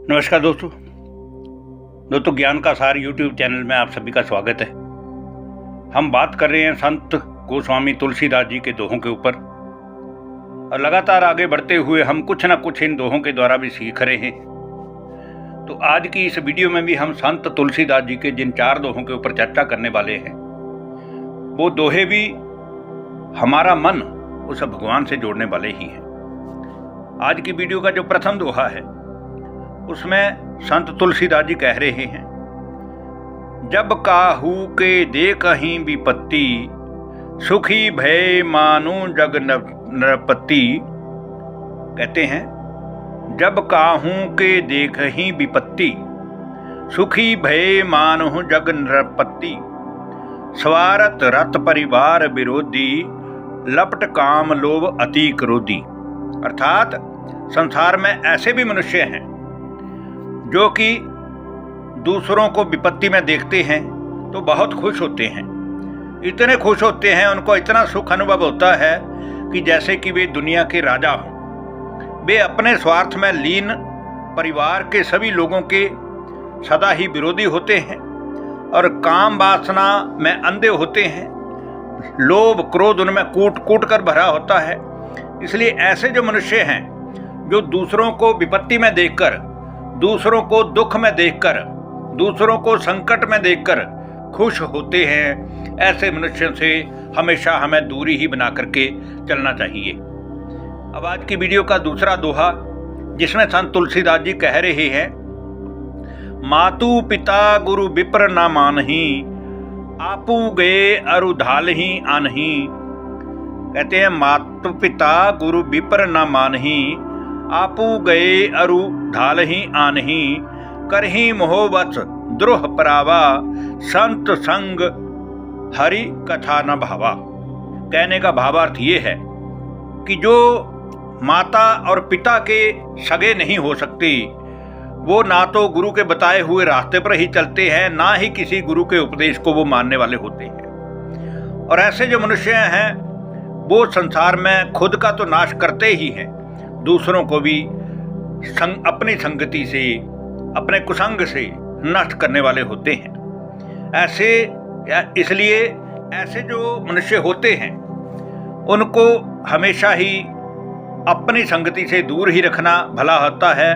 नमस्कार दोस्तों ज्ञान का सार यूट्यूब चैनल में आप सभी का स्वागत है। हम बात कर रहे हैं संत गोस्वामी तुलसीदास जी के दोहों के ऊपर और लगातार आगे बढ़ते हुए हम कुछ ना कुछ इन दोहों के द्वारा भी सीख रहे हैं। तो आज की इस वीडियो में भी हम संत तुलसीदास जी के जिन 4 दोहों के ऊपर चर्चा करने वाले हैं, वो दोहे भी हमारा मन उस भगवान से जोड़ने वाले ही हैं। आज की वीडियो का जो प्रथम दोहा है उसमें संत तुलसीदास जी कह रहे हैं, जब काहू के देखहि विपत्ति, सुखी भय मानु जग नरपति। कहते हैं जब काहू के देखहि विपत्ति, सुखी भय मानु जग नरपति। स्वार्थ रत परिवार विरोधी, लपट काम लोभ अति क्रोधी। अर्थात संसार में ऐसे भी मनुष्य हैं जो कि दूसरों को विपत्ति में देखते हैं तो बहुत खुश होते हैं। इतने खुश होते हैं, उनको इतना सुख अनुभव होता है कि जैसे कि वे दुनिया के राजा हों। वे अपने स्वार्थ में लीन परिवार के सभी लोगों के सदा ही विरोधी होते हैं और काम वासना में अंधे होते हैं। लोभ क्रोध उनमें कूट कूट कर भरा होता है। इसलिए ऐसे जो मनुष्य हैं जो दूसरों को विपत्ति में देखकर, दूसरों को दुख में देखकर, दूसरों को संकट में देखकर खुश होते हैं, ऐसे मनुष्यों से हमेशा हमें दूरी ही बना करके चलना चाहिए। अब आज की वीडियो का दूसरा दोहा, जिसमें संत तुलसीदास जी कह रहे हैं, मातु पिता गुरु विप्र न मानहि, आपू गए अरु धालहि आनहि। कहते हैं मातु पिता गुरु विप्र न मानहि, आपू गए अरु ढालहि आनहि। करहि मोहवश द्रोह परावा, संत संग हरि कथा न भावा। कहने का भावार्थ ये है कि जो माता और पिता के सगे नहीं हो सकते, वो ना तो गुरु के बताए हुए रास्ते पर ही चलते हैं, ना ही किसी गुरु के उपदेश को वो मानने वाले होते हैं। और ऐसे जो मनुष्य हैं वो संसार में खुद का तो नाश करते ही हैं, दूसरों को भी अपनी संगति से, अपने कुसंग से नष्ट करने वाले होते हैं। इसलिए ऐसे जो मनुष्य होते हैं उनको हमेशा ही अपनी संगति से दूर ही रखना भला होता है,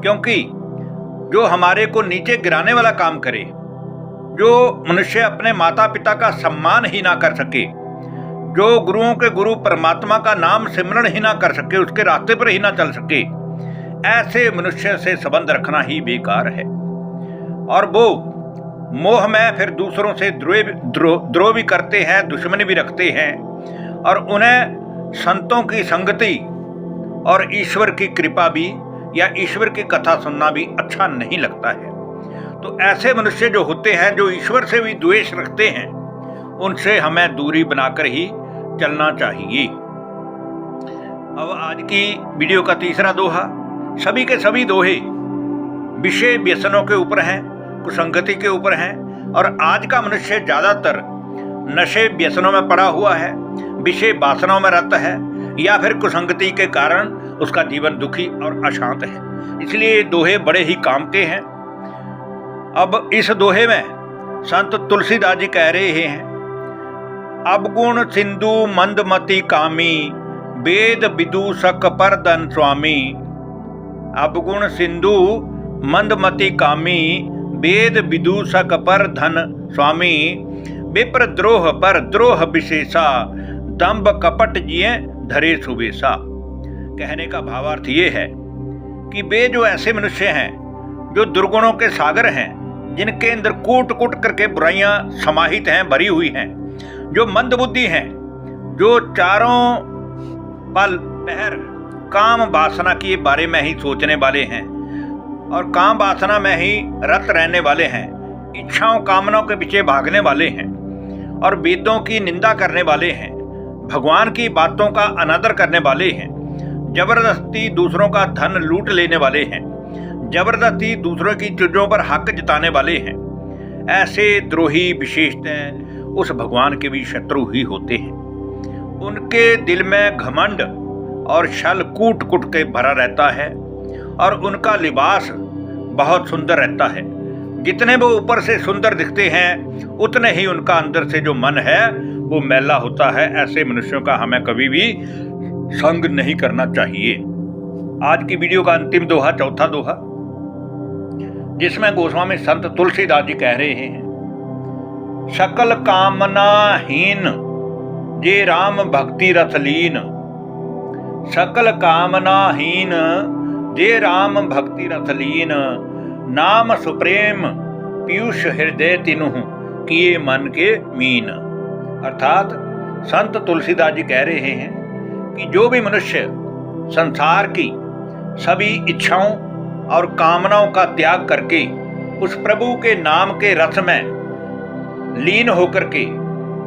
क्योंकि जो हमारे को नीचे गिराने वाला काम करे, जो मनुष्य अपने माता पिता का सम्मान ही ना कर सके, जो गुरुओं के गुरु परमात्मा का नाम सिमरण ही ना कर सके, उसके रास्ते पर ही ना चल सके, ऐसे मनुष्य से संबंध रखना ही बेकार है। और वो मोह में फिर दूसरों से द्रोह भी करते हैं, दुश्मनी भी रखते हैं, और उन्हें संतों की संगति और ईश्वर की कृपा भी या ईश्वर की कथा सुनना भी अच्छा नहीं लगता है। तो ऐसे मनुष्य जो होते हैं, जो ईश्वर से भी द्वेष रखते हैं, उनसे हमें दूरी बनाकर ही चलना चाहिए। अब आज की वीडियो का तीसरा दोहा, सभी के सभी दोहे विषय व्यसनों के ऊपर हैं, कुसंगति के ऊपर हैं। और आज का मनुष्य ज्यादातर नशे व्यसनों में पड़ा हुआ है, विषय वासनाओं में रत है, या फिर कुसंगति के कारण उसका जीवन दुखी और अशांत है। इसलिए ये दोहे बड़े ही काम के हैं। अब इस दोहे में संत तुलसीदास जी कह रहे हैं, अवगुण सिंधु मंदमति कामी, वेद विदूषक पर धन स्वामी। अवगुण सिंधु मंदमति कामी, वेद विदूषक पर धन स्वामी। विप्र द्रोह पर द्रोह विशेषा, दंभ कपट जिये धरे सुबेसा। कहने का भावार्थ ये है कि वे जो ऐसे मनुष्य हैं जो दुर्गुणों के सागर हैं, जिनके अंदर कूट कूट करके बुराइयां समाहित हैं, भरी हुई हैं, जो मंदबुद्धि हैं, जो चारों पल पहर काम वासना के बारे में ही सोचने वाले हैं और काम वासना में ही रत रहने वाले हैं, इच्छाओं कामनाओं के पीछे भागने वाले हैं और वेदों की निंदा करने वाले हैं, भगवान की बातों का अनादर करने वाले हैं, जबरदस्ती दूसरों का धन लूट लेने वाले हैं, जबरदस्ती दूसरों की चीजों पर हक जताने वाले हैं। ऐसे द्रोही विशेषतः उस भगवान के भी शत्रु ही होते हैं। उनके दिल में घमंड और छल कूट कूट के भरा रहता है और उनका लिबास बहुत सुंदर रहता है। जितने वो ऊपर से सुंदर दिखते हैं उतने ही उनका अंदर से जो मन है वो मैला होता है। ऐसे मनुष्यों का हमें कभी भी संग नहीं करना चाहिए। आज की वीडियो का अंतिम दोहा, चौथा दोहा, जिसमें गोस्वामी संत तुलसीदास जी कह रहे हैं, सकल कामना हीन जे राम भक्ति रसलीन, सकल कामना हीन जे राम भक्ति रसलीन, नाम सुप्रेम पीयूष हृदय तिनुहु किए मन के मीन। अर्थात संत तुलसीदास जी कह रहे हैं कि जो भी मनुष्य संसार की सभी इच्छाओं और कामनाओं का त्याग करके उस प्रभु के नाम के रस में लीन होकर के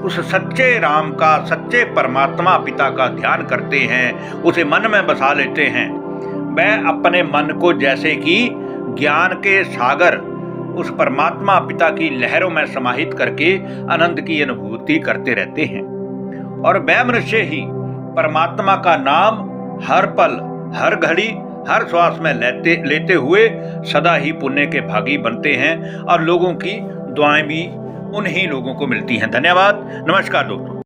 उस सच्चे राम का, सच्चे परमात्मा पिता का ध्यान करते हैं, उसे मन में बसा लेते हैं, वह अपने मन को जैसे कि ज्ञान के सागर उस परमात्मा पिता की लहरों में समाहित करके आनंद की अनुभूति करते रहते हैं। और वह मनुष्य ही परमात्मा का नाम हर पल, हर घड़ी, हर श्वास में लेते हुए सदा ही पुण्य के भागी बनते हैं और लोगों की दुआएं भी उन्हीं लोगों को मिलती हैं। धन्यवाद। नमस्कार दोस्तों।